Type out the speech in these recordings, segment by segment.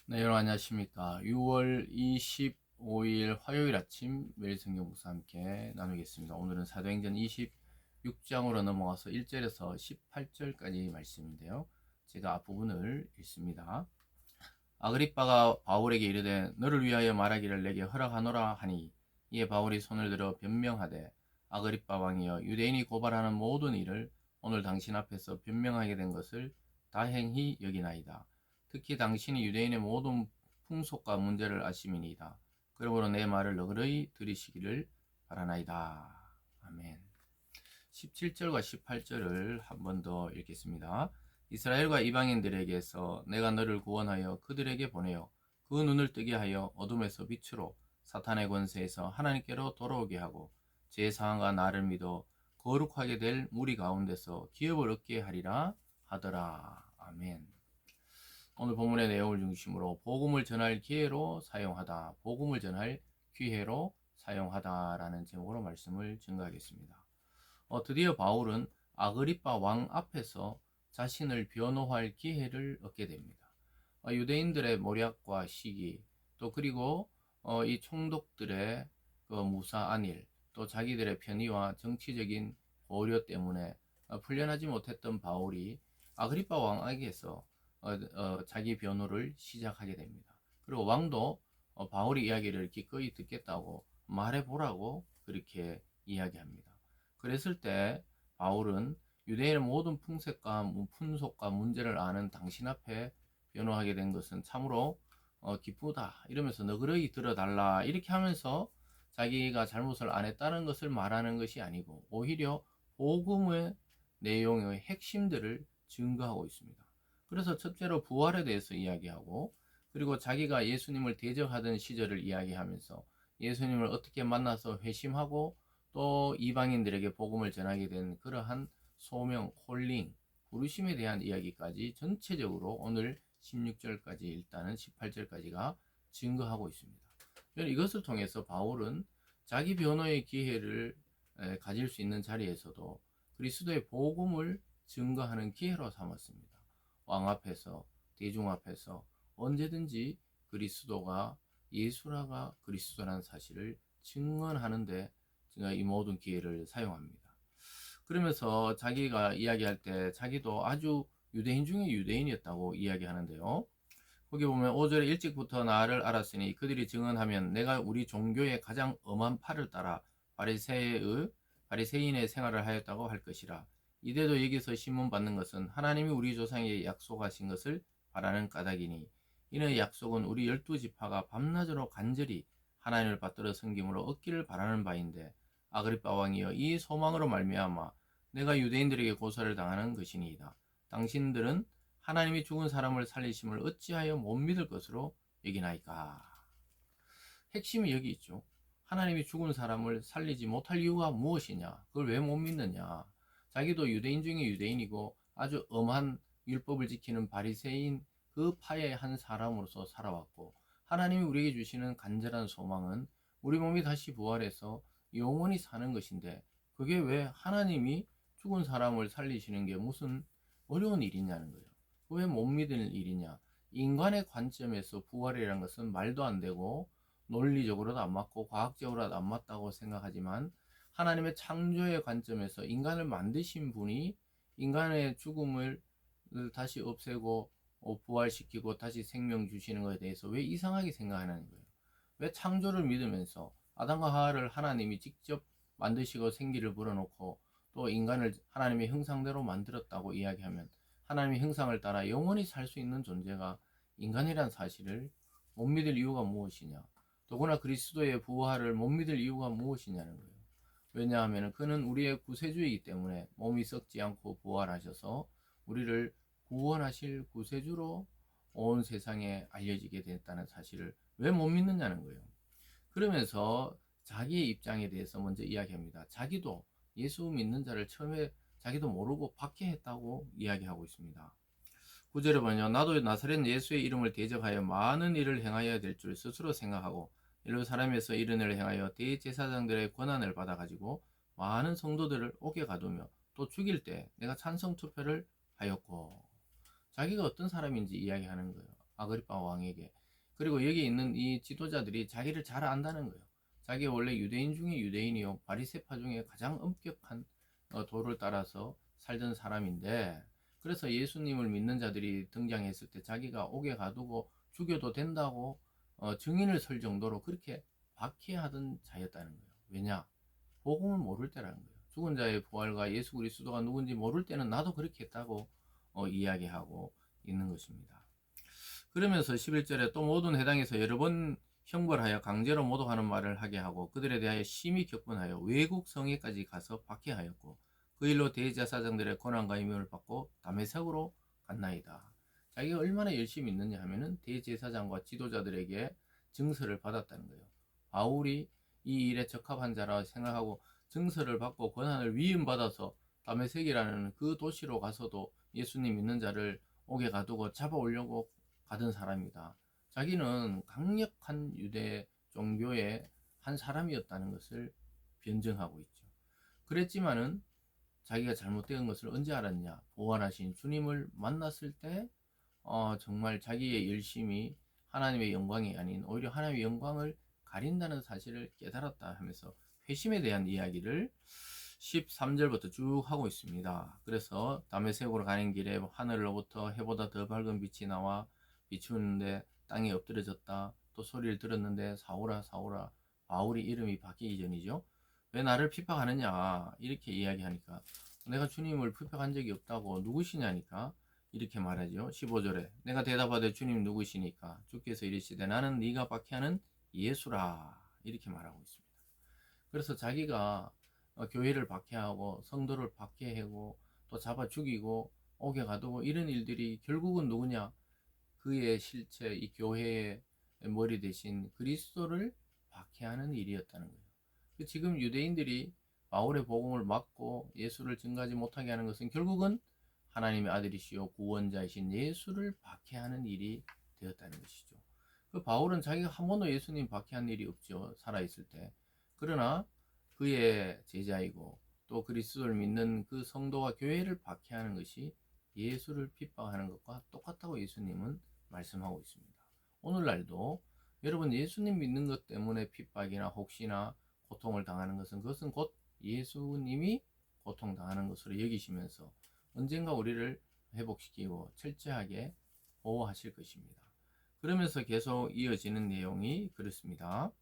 네, 여러분 안녕하십니까. 6월 25일 화요일 아침 매일 성경 묵상 함께 나누겠습니다. 오늘은 사도행전 26장으로 넘어가서 1절에서 18절까지 말씀인데요. 제가 앞부분을 읽습니다. 아그리빠가 바울에게 이르되 너를 위하여 말하기를 내게 허락하노라 하니, 이에 바울이 손을 들어 변명하되, 아그리빠 왕이여, 유대인이 고발하는 모든 일을 오늘 당신 앞에서 변명하게 된 것을 다행히 여기나이다. 특히 당신이 유대인의 모든 풍속과 문제를 아심이니이다. 그러므로 내 말을 너그러이 들으시기를 바라나이다. 아멘. 17절과 18절을 한 번 더 읽겠습니다. 이스라엘과 이방인들에게서 내가 너를 구원하여 그들에게 보내어 그 눈을 뜨게 하여 어둠에서 빛으로, 사탄의 권세에서 하나님께로 돌아오게 하고, 제사장과 나를 믿어 거룩하게 될 무리 가운데서 기업을 얻게 하리라 하더라. 아멘. 오늘 본문의 내용을 중심으로 복음을 전할 기회로 사용하다, 복음을 전할 기회로 사용하다라는 제목으로 말씀을 증거하겠습니다. 드디어 바울은 아그리빠 왕 앞에서 자신을 변호할 기회를 얻게 됩니다. 유대인들의 모략과 시기, 또 그리고 이 총독들의 그 무사 안일, 또 자기들의 편의와 정치적인 고려 때문에 풀려나지 못했던 바울이 아그리빠 왕에게서 자기 변호를 시작하게 됩니다. 그리고 왕도 바울의 이야기를 기꺼이 듣겠다고 말해보라고 그렇게 이야기합니다. 그랬을 때 바울은 유대인의 모든 풍속과 문제를 아는 당신 앞에 변호하게 된 것은 참으로 기쁘다 이러면서 너그러이 들어달라 이렇게 하면서 자기가 잘못을 안 했다는 것을 말하는 것이 아니고, 오히려 복음의 내용의 핵심들을 증거하고 있습니다. 그래서 첫째로 부활에 대해서 이야기하고, 그리고 자기가 예수님을 대적하던 시절을 이야기하면서 예수님을 어떻게 만나서 회심하고 또 이방인들에게 복음을 전하게 된 그러한 소명, 콜링, 부르심에 대한 이야기까지 전체적으로 오늘 16절까지, 일단은 18절까지가 증거하고 있습니다. 이것을 통해서 바울은 자기 변호의 기회를 가질 수 있는 자리에서도 그리스도의 복음을 증거하는 기회로 삼았습니다. 왕 앞에서, 대중 앞에서 언제든지 그리스도가, 예수라가 그리스도라는 사실을 증언하는데 이 모든 기회를 사용합니다. 그러면서 자기가 이야기할 때 자기도 아주 유대인 중에 유대인이었다고 이야기하는데요. 거기 보면 5절에 일찍부터 나를 알았으니 그들이 증언하면 내가 우리 종교의 가장 엄한 팔을 따라 바리새인의 생활을 하였다고 할 것이라. 이대도 여기서 신문받는 것은 하나님이 우리 조상에게 약속하신 것을 바라는 까닭이니, 이는 약속은 우리 12지파가 밤낮으로 간절히 하나님을 받들어 섬김으로 얻기를 바라는 바인데, 아그리빠 왕이여, 이 소망으로 말미암아 내가 유대인들에게 고소를 당하는 것이니이다. 당신들은 하나님이 죽은 사람을 살리심을 어찌하여 못 믿을 것으로 여기나이까. 핵심이 여기 있죠. 하나님이 죽은 사람을 살리지 못할 이유가 무엇이냐? 그걸 왜 못 믿느냐? 자기도 유대인 중에 유대인이고 아주 엄한 율법을 지키는 바리새인 그 파의 한 사람으로서 살아왔고, 하나님이 우리에게 주시는 간절한 소망은 우리 몸이 다시 부활해서 영원히 사는 것인데, 그게 왜 하나님이 죽은 사람을 살리시는 게 무슨 어려운 일이냐는 거예요. 왜 못 믿을 일이냐? 인간의 관점에서 부활이라는 것은 말도 안 되고 논리적으로도 안 맞고 과학적으로도 안 맞다고 생각하지만, 하나님의 창조의 관점에서 인간을 만드신 분이 인간의 죽음을 다시 없애고 부활시키고 다시 생명 주시는 것에 대해서 왜 이상하게 생각하는 거예요? 왜 창조를 믿으면서 아담과 하와를 하나님이 직접 만드시고 생기를 불어넣고 또 인간을 하나님의 형상대로 만들었다고 이야기하면, 하나님의 형상을 따라 영원히 살 수 있는 존재가 인간이란 사실을 못 믿을 이유가 무엇이냐? 더구나 그리스도의 부활을 못 믿을 이유가 무엇이냐는 거예요. 왜냐하면 그는 우리의 구세주이기 때문에 몸이 썩지 않고 부활하셔서 우리를 구원하실 구세주로 온 세상에 알려지게 됐다는 사실을 왜 못 믿느냐는 거예요. 그러면서 자기의 입장에 대해서 먼저 이야기합니다. 자기도 예수 믿는 자를 처음에 자기도 모르고 박해했다고 이야기하고 있습니다. 9절에 보면 나도 나사렛 예수의 이름을 대적하여 많은 일을 행하여야 될 줄 스스로 생각하고, 일로 사람에서 이런 일을 행하여 대제사장들의 권한을 받아가지고 많은 성도들을 옥에 가두며 또 죽일 때 내가 찬성 투표를 하였고. 자기가 어떤 사람인지 이야기하는 거예요. 아그리파 왕에게. 그리고 여기 있는 이 지도자들이 자기를 잘 안다는 거예요. 자기가 원래 유대인 중에 유대인이요, 바리새파 중에 가장 엄격한 도를 따라서 살던 사람인데, 그래서 예수님을 믿는 자들이 등장했을 때 자기가 옥에 가두고 죽여도 된다고 증인을 설 정도로 그렇게 박해하던 자였다는 거예요. 왜냐? 복음을 모를 때라는 거예요. 죽은 자의 부활과 예수 그리스도가 누군지 모를 때는 나도 그렇게 했다고 이야기하고 있는 것입니다. 그러면서 11절에 또 모든 회당에서 여러 번 형벌하여 강제로 모독하는 말을 하게 하고 그들에 대하여 심히 격분하여 외국 성에까지 가서 박해하였고 그 일로 대제사장들의 고난과 임임을 받고 다메섹으로 갔나이다. 자기가 얼마나 열심히 있느냐 하면은 대제사장과 지도자들에게 증서를 받았다는 거예요. 바울이 이 일에 적합한 자라 생각하고 증서를 받고 권한을 위임받아서 다메섹이라는 그 도시로 가서도 예수님 믿는 자를 옥에 가두고 잡아오려고 가던 사람이다. 자기는 강력한 유대 종교의 한 사람이었다는 것을 변증하고 있죠. 그랬지만은 자기가 잘못된 것을 언제 알았냐? 부활하신 주님을 만났을 때 정말 자기의 열심이 하나님의 영광이 아닌 오히려 하나님의 영광을 가린다는 사실을 깨달았다 하면서 회심에 대한 이야기를 13절부터 쭉 하고 있습니다. 그래서 다메섹으로 가는 길에 하늘로부터 해보다 더 밝은 빛이 나와 비추는데 땅에 엎드려졌다. 또 소리를 들었는데 사울아 사울아, 바울이 이름이 바뀌기 전이죠. 왜 나를 핍박하느냐 이렇게 이야기하니까 내가 주님을 핍박한 적이 없다고. 누구시냐니까 이렇게 말하죠. 15절에 내가 대답하되 주님 누구시니까 주께서 이르시되 나는 네가 박해하는 예수라 이렇게 말하고 있습니다. 그래서 자기가 교회를 박해하고 성도를 박해하고 또 잡아 죽이고 옥에 가두고 이런 일들이 결국은 누구냐? 그의 실체, 이 교회의 머리 대신 그리스도를 박해하는 일이었다는 거예요. 지금 유대인들이 바울의 복음을 막고 예수를 증거하지 못하게 하는 것은 결국은 하나님의 아들이시요 구원자이신 예수를 박해하는 일이 되었다는 것이죠. 그 바울은 자기가 한 번도 예수님 박해한 일이 없죠. 살아있을 때. 그러나 그의 제자이고 또 그리스도를 믿는 그 성도와 교회를 박해하는 것이 예수를 핍박하는 것과 똑같다고 예수님은 말씀하고 있습니다. 오늘날도 여러분 예수님 믿는 것 때문에 핍박이나 혹시나 고통을 당하는 것은 그것은 곧 예수님이 고통당하는 것으로 여기시면서 언젠가 우리를 회복시키고 철저하게 보호하실 것입니다. 그러면서 계속 이어지는 내용이 그렇습니다.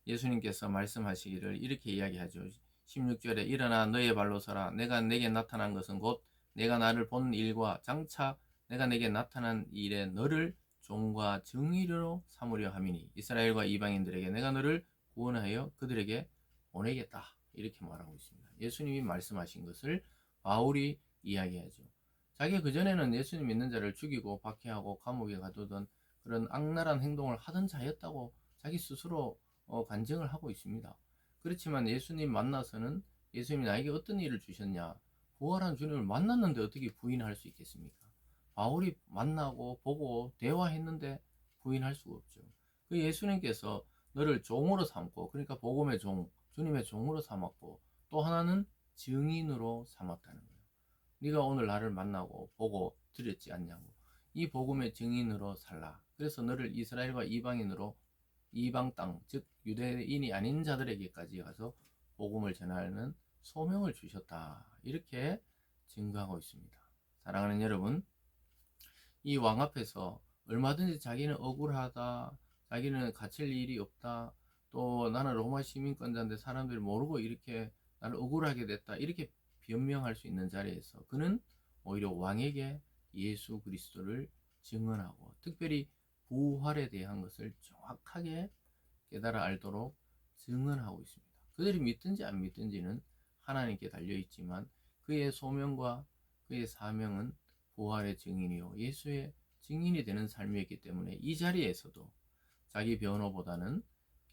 예수님께서 말씀하시기를 이렇게 이야기하죠. 16절에 일어나 너의 발로 서라. 내가 내게 나타난 것은 곧 내가 나를 본 일과 장차 내가 내게 나타난 일에 너를 종과 증인으로 삼으려 함이니 이스라엘과 이방인들에게 내가 너를 구원하여 그들에게 보내겠다. 이렇게 말하고 있습니다. 예수님이 말씀하신 것을 바울이 이야기하죠. 자기가 그전에는 예수님 믿는 자를 죽이고 박해하고 감옥에 가두던 그런 악랄한 행동을 하던 자였다고 자기 스스로 간증을 하고 있습니다. 그렇지만 예수님 만나서는 예수님이 나에게 어떤 일을 주셨냐? 부활한 주님을 만났는데 어떻게 부인할 수 있겠습니까? 바울이 만나고 보고 대화했는데 부인할 수가 없죠. 그 예수님께서 너를 종으로 삼고, 그러니까 복음의 종, 주님의 종으로 삼았고, 또 하나는 증인으로 삼았다는 거예요. 네가 오늘 나를 만나고 보고 드렸지 않냐고. 이 복음의 증인으로 살라. 그래서 너를 이스라엘과 이방인으로 이방 땅, 즉 유대인이 아닌 자들에게까지 가서 복음을 전하는 소명을 주셨다. 이렇게 증거하고 있습니다. 사랑하는 여러분, 이 왕 앞에서 얼마든지 자기는 억울하다, 자기는 갇힐 일이 없다, 또 나는 로마 시민권자인데 사람들이 모르고 이렇게 나를 억울하게 됐다, 이렇게 변명할 수 있는 자리에서 그는 오히려 왕에게 예수 그리스도를 증언하고 특별히 부활에 대한 것을 정확하게 깨달아 알도록 증언하고 있습니다. 그들이 믿든지 안 믿든지는 하나님께 달려있지만 그의 소명과 그의 사명은 부활의 증인이요 예수의 증인이 되는 삶이었기 때문에 이 자리에서도 자기 변호보다는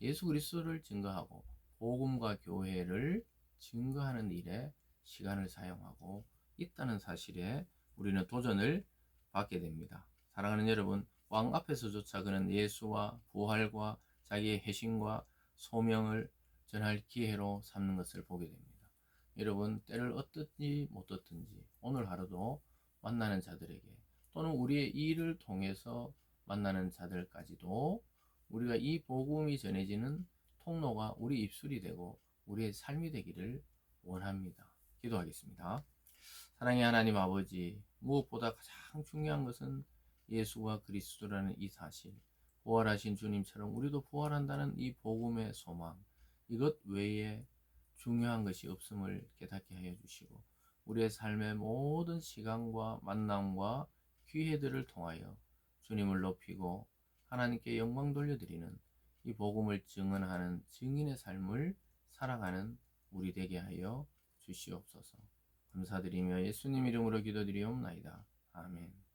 예수 그리스도를 증거하고 복음과 교회를 증거하는 일에 시간을 사용하고 있다는 사실에 우리는 도전을 받게 됩니다. 사랑하는 여러분, 왕 앞에서조차 그는 예수와 부활과 자기의 회심과 소명을 전할 기회로 삼는 것을 보게 됩니다. 여러분, 때를 어떻든지 못 어떤지 오늘 하루도 만나는 자들에게 또는 우리의 일을 통해서 만나는 자들까지도 우리가 이 복음이 전해지는 통로가 우리 입술이 되고 우리의 삶이 되기를 원합니다. 기도하겠습니다. 사랑의 하나님 아버지, 무엇보다 가장 중요한 것은 예수가 그리스도라는 이 사실, 부활하신 주님처럼 우리도 부활한다는 이 복음의 소망, 이것 외에 중요한 것이 없음을 깨닫게 하여 주시고 우리의 삶의 모든 시간과 만남과 기회들을 통하여 주님을 높이고 하나님께 영광 돌려드리는 이 복음을 증언하는 증인의 삶을 살아가는 우리 되게 하여 주시옵소서. 감사드리며 예수님 이름으로 기도드리옵나이다. 아멘.